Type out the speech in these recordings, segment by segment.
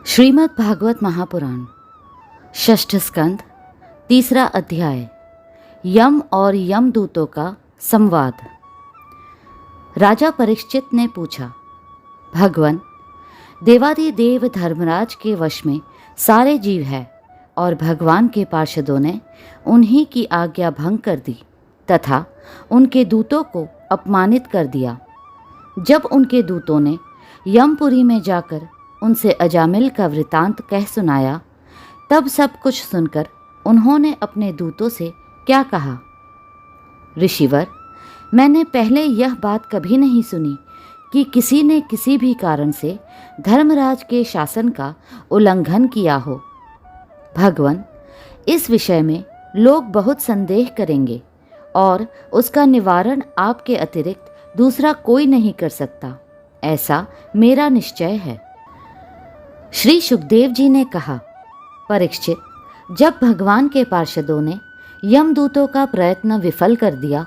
श्रीमद् भागवत महापुराण षष्ठ स्कंद तीसरा अध्याय यम और यमदूतों का संवाद। राजा परीक्षित ने पूछा, भगवन, देवादिदेव धर्मराज के वश में सारे जीव है और भगवान के पार्षदों ने उन्हीं की आज्ञा भंग कर दी तथा उनके दूतों को अपमानित कर दिया। जब उनके दूतों ने यमपुरी में जाकर उनसे अजामिल का वृतांत कह सुनाया, तब सब कुछ सुनकर उन्होंने अपने दूतों से क्या कहा। ऋषिवर, मैंने पहले यह बात कभी नहीं सुनी कि किसी ने किसी भी कारण से धर्मराज के शासन का उल्लंघन किया हो। भगवन, इस विषय में लोग बहुत संदेह करेंगे और उसका निवारण आपके अतिरिक्त दूसरा कोई नहीं कर सकता, ऐसा मेरा निश्चय है। श्री सुखदेव जी ने कहा, परीक्षित, जब भगवान के पार्षदों ने यमदूतों का प्रयत्न विफल कर दिया,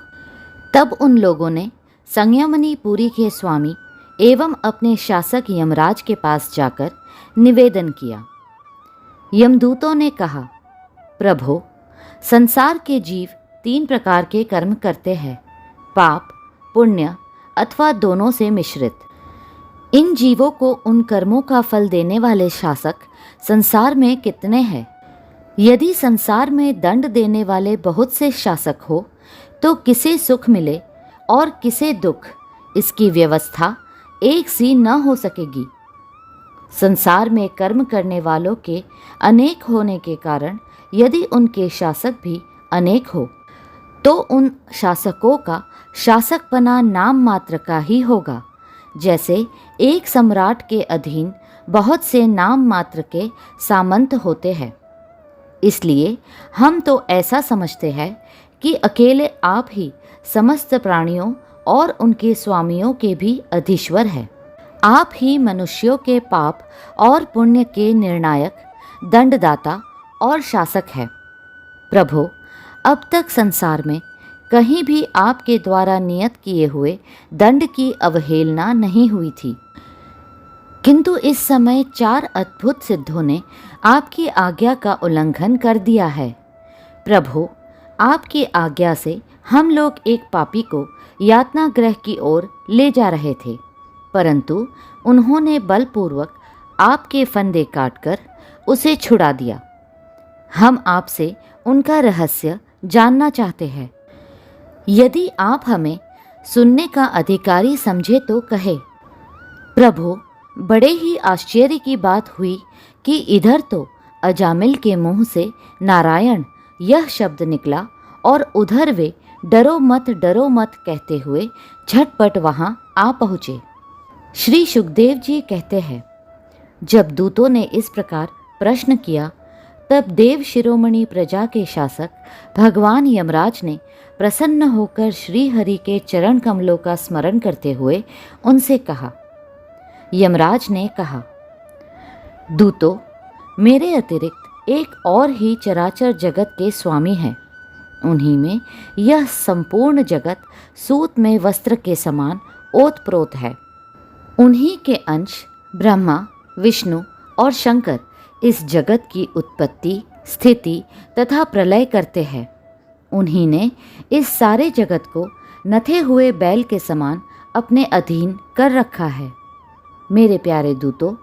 तब उन लोगों ने संयमनी पुरी के स्वामी एवं अपने शासक यमराज के पास जाकर निवेदन किया। यमदूतों ने कहा, प्रभो, संसार के जीव 3 प्रकार के कर्म करते हैं, पाप, पुण्य अथवा दोनों से मिश्रित। इन जीवों को उन कर्मों का फल देने वाले शासक संसार में कितने हैं? यदि संसार में दंड देने वाले बहुत से शासक हो तो किसे सुख मिले और किसे दुख, इसकी व्यवस्था एक सी न हो सकेगी। संसार में कर्म करने वालों के अनेक होने के कारण यदि उनके शासक भी अनेक हो तो उन शासकों का शासकपना नाम मात्र का ही होगा, जैसे एक सम्राट के अधीन बहुत से नाम मात्र के सामंत होते हैं। इसलिए हम तो ऐसा समझते हैं कि अकेले आप ही समस्त प्राणियों और उनके स्वामियों के भी अधीश्वर हैं। आप ही मनुष्यों के पाप और पुण्य के निर्णायक, दंडदाता और शासक हैं। प्रभो, अब तक संसार में कहीं भी आपके द्वारा नियत किए हुए दंड की अवहेलना नहीं हुई थी, किंतु इस समय 4 अद्भुत सिद्धों ने आपकी आज्ञा का उल्लंघन कर दिया है। प्रभु, आपकी आज्ञा से हम लोग एक पापी को यातना गृह की ओर ले जा रहे थे, परंतु उन्होंने बलपूर्वक आपके फंदे काटकर उसे छुड़ा दिया। हम आपसे उनका रहस्य जानना चाहते हैं। यदि आप हमें सुनने का अधिकारी समझे तो कहे। प्रभु, बड़े ही आश्चर्य की बात हुई कि इधर तो अजामिल के मुंह से नारायण यह शब्द निकला और उधर वे डरो मत कहते हुए झटपट वहां आ पहुँचे। श्री सुखदेव जी कहते हैं, जब दूतों ने इस प्रकार प्रश्न किया, तब देव शिरोमणि प्रजा के शासक भगवान यमराज ने प्रसन्न होकर श्री हरि के चरण कमलों का स्मरण करते हुए उनसे कहा। यमराज ने कहा, दूतों, मेरे अतिरिक्त एक और ही चराचर जगत के स्वामी हैं। उन्हीं में यह संपूर्ण जगत सूत में वस्त्र के समान ओतप्रोत है। उन्हीं के अंश ब्रह्मा, विष्णु और शंकर इस जगत की उत्पत्ति, स्थिति तथा प्रलय करते हैं। उन्हीं ने इस सारे जगत को नथे हुए बैल के समान अपने अधीन कर रखा है। मेरे प्यारे दूतों,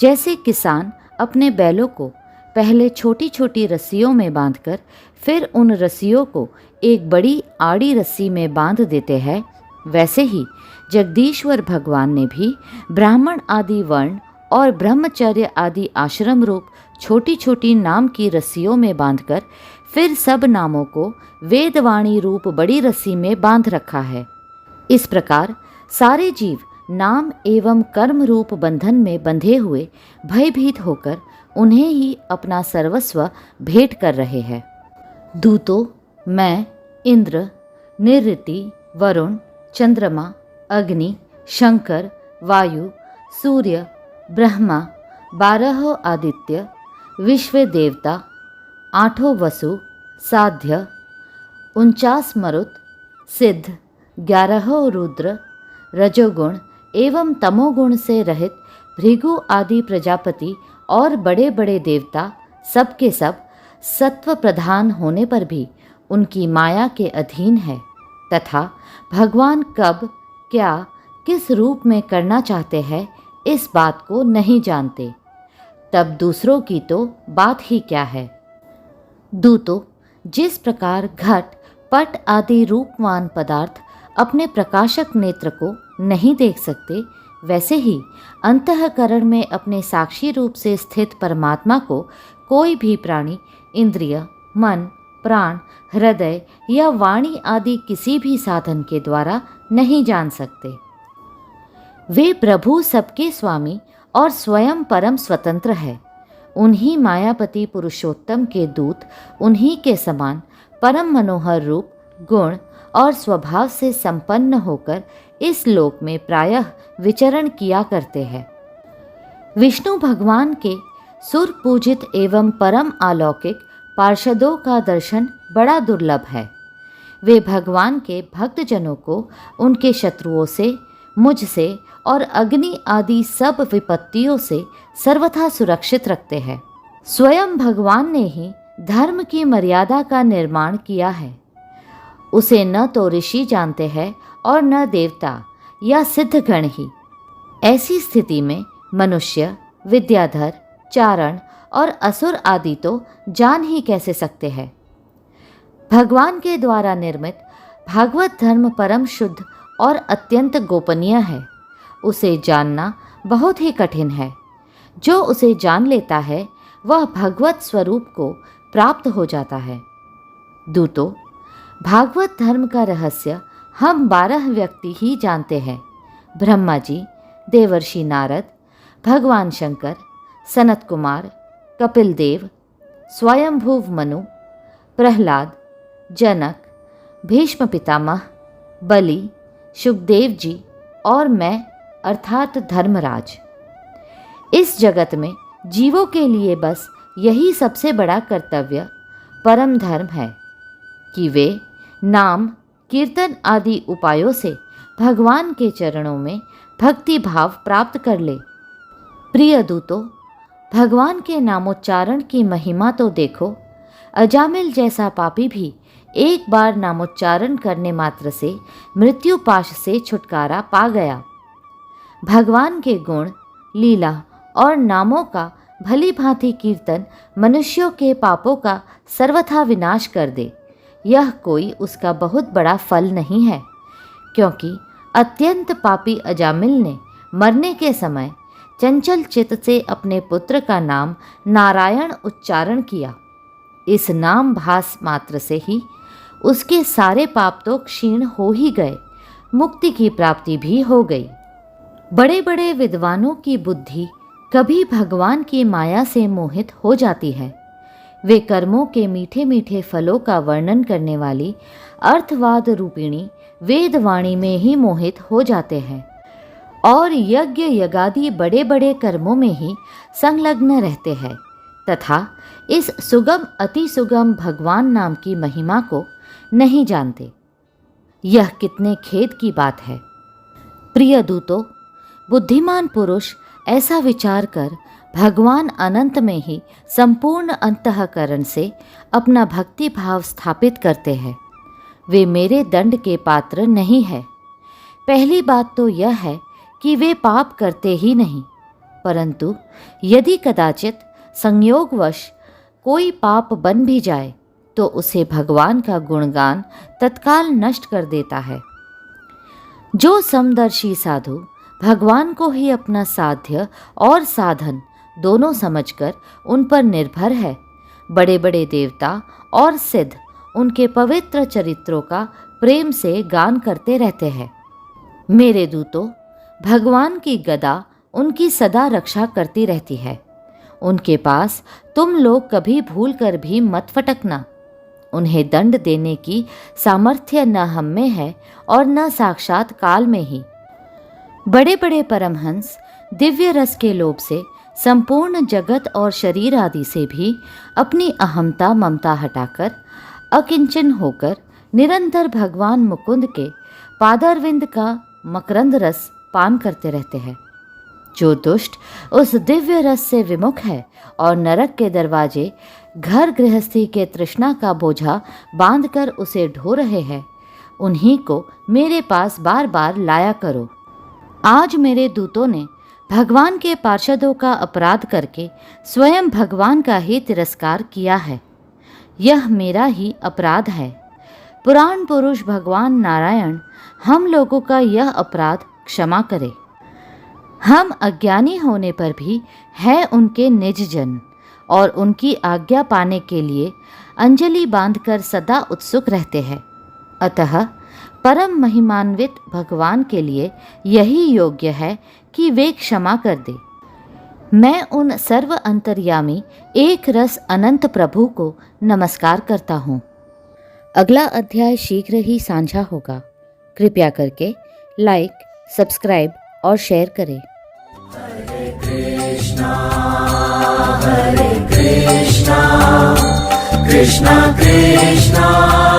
जैसे किसान अपने बैलों को पहले छोटी छोटी रस्सियों में बांधकर फिर उन रस्सियों को एक बड़ी आड़ी रस्सी में बांध देते हैं, वैसे ही जगदीश्वर भगवान ने भी ब्राह्मण आदि वर्ण और ब्रह्मचर्य आदि आश्रम रूप छोटी छोटी नाम की रस्सियों में बांधकर फिर सब नामों को वेदवाणी रूप बड़ी रस्सी में बांध रखा है। इस प्रकार सारे जीव नाम एवं कर्म रूप बंधन में बंधे हुए भयभीत होकर उन्हें ही अपना सर्वस्व भेंट कर रहे हैं। दूतों, मैं इंद्र, निरृति, वरुण, चंद्रमा, अग्नि, शंकर, वायु, सूर्य, ब्रह्मा, 12 आदित्य, विश्व देवता, 8 वसु, साध्य, 49 मरुत, सिद्ध, 11 रुद्र, रजोगुण एवं तमोगुण से रहित भृगु आदि प्रजापति और बड़े बड़े देवता सब के सब सत्व प्रधान होने पर भी उनकी माया के अधीन है तथा भगवान कब क्या किस रूप में करना चाहते हैं इस बात को नहीं जानते, तब दूसरों की तो बात ही क्या है। दूतों, जिस प्रकार घट पट आदि रूपवान पदार्थ अपने प्रकाशक नेत्र को नहीं देख सकते, वैसे ही अंतःकरण में अपने साक्षी रूप से स्थित परमात्मा को कोई भी प्राणी इंद्रिय, मन, प्राण, हृदय या वाणी आदि किसी भी साधन के द्वारा नहीं जान सकते। वे प्रभु सबके स्वामी और स्वयं परम स्वतंत्र है। उन्हीं मायापति पुरुषोत्तम के दूत उन्हीं के समान परम मनोहर रूप, गुण और स्वभाव से संपन्न होकर इस लोक में प्रायः विचरण किया करते हैं। विष्णु भगवान के सुर पूजित एवं परम अलौकिक पार्षदों का दर्शन बड़ा दुर्लभ है। वे भगवान के भक्तजनों को उनके शत्रुओं से, मुझसे और अग्नि आदि सब विपत्तियों से सर्वथा सुरक्षित रखते हैं। स्वयं भगवान ने ही धर्म की मर्यादा का निर्माण किया है। उसे न तो ऋषि जानते हैं और न देवता या सिद्धगण ही। ऐसी स्थिति में मनुष्य, विद्याधर, चारण और असुर आदि तो जान ही कैसे सकते हैं। भगवान के द्वारा निर्मित भागवत धर्म परम शुद्ध और अत्यंत गोपनीय है। उसे जानना बहुत ही कठिन है। जो उसे जान लेता है वह भगवत स्वरूप को प्राप्त हो जाता है। दूतों, भागवत धर्म का रहस्य हम 12 व्यक्ति ही जानते हैं। ब्रह्मा जी, देवर्षि नारद, भगवान शंकर, सनत कुमार, कपिल देव, स्वयंभुव मनु, प्रहलाद, जनक, भीष्म पितामह, बलि, सुखदेव जी और मैं अर्थात धर्मराज। इस जगत में जीवों के लिए बस यही सबसे बड़ा कर्तव्य परम धर्म है कि वे नाम, कीर्तन आदि उपायों से भगवान के चरणों में भक्ति भाव प्राप्त कर ले। प्रिय दूतों, भगवान के नामोच्चारण की महिमा तो देखो। अजामिल जैसा पापी भी एक बार नामोच्चारण करने मात्र से मृत्यु पाश से छुटकारा पा गया। भगवान के गुण, लीला और नामों का भली भांति कीर्तन मनुष्यों के पापों का सर्वथा विनाश कर दे, यह कोई उसका बहुत बड़ा फल नहीं है, क्योंकि अत्यंत पापी अजामिल ने मरने के समय चंचल चित्त से अपने पुत्र का नाम नारायण उच्चारण किया। इस नाम भास मात्र से ही उसके सारे पाप तो क्षीण हो ही गए, मुक्ति की प्राप्ति भी हो गई। बड़े बड़े विद्वानों की बुद्धि कभी भगवान की माया से मोहित हो जाती है। वे कर्मों के मीठे मीठे फलों का वर्णन करने वाली अर्थवाद रूपिणी वेदवाणी में ही मोहित हो जाते हैं और यज्ञ यगादि बड़े बड़े कर्मों में ही संलग्न रहते हैं तथा इस सुगम अति सुगम भगवान नाम की महिमा को नहीं जानते। यह कितने खेद की बात है। प्रिय दूतों, बुद्धिमान पुरुष ऐसा विचार कर भगवान अनंत में ही संपूर्ण अंतःकरण से अपना भक्ति भाव स्थापित करते हैं। वे मेरे दंड के पात्र नहीं है। पहली बात तो यह है कि वे पाप करते ही नहीं, परंतु यदि कदाचित संयोगवश कोई पाप बन भी जाए तो उसे भगवान का गुणगान तत्काल नष्ट कर देता है। जो समदर्शी साधु भगवान को ही अपना साध्य और साधन दोनों समझकर उन पर निर्भर है, बड़े बड़े देवता और सिद्ध उनके पवित्र चरित्रों का प्रेम से गान करते रहते हैं। मेरे दूतों, भगवान की गदा उनकी सदा रक्षा करती रहती है। उनके पास तुम लोग कभी भूल कर भी मत फटकना। उन्हें दंड देने की सामर्थ्य न हम में है और न साक्षात काल में ही। बड़े बड़े परमहंस दिव्य रस के लोभ से संपूर्ण जगत और शरीर आदि से भी अपनी अहमता ममता हटाकर अकिंचन होकर निरंतर भगवान मुकुंद के पादारविंद का मकरंद रस पान करते रहते हैं। जो दुष्ट उस दिव्य रस से विमुख है और नरक के दरवाजे घर गृहस्थी के तृष्णा का बोझा बांधकर उसे ढो रहे हैं, उन्हीं को मेरे पास बार बार लाया करो। आज मेरे दूतों ने भगवान के पार्षदों का अपराध करके स्वयं भगवान का ही तिरस्कार किया है। यह मेरा ही अपराध है। पुराण पुरुष भगवान नारायण हम लोगों का यह अपराध क्षमा करे। हम अज्ञानी होने पर भी है उनके निज जन और उनकी आज्ञा पाने के लिए अंजलि बांधकर सदा उत्सुक रहते हैं। अतः परम महिमान्वित भगवान के लिए यही योग्य है कि वे क्षमा कर दे। मैं उन सर्व अंतर्यामी एक रस अनंत प्रभु को नमस्कार करता हूँ। अगला अध्याय शीघ्र ही साझा होगा। कृपया करके लाइक, सब्सक्राइब और शेयर करें। हरे कृष्णा कृष्णा कृष्णा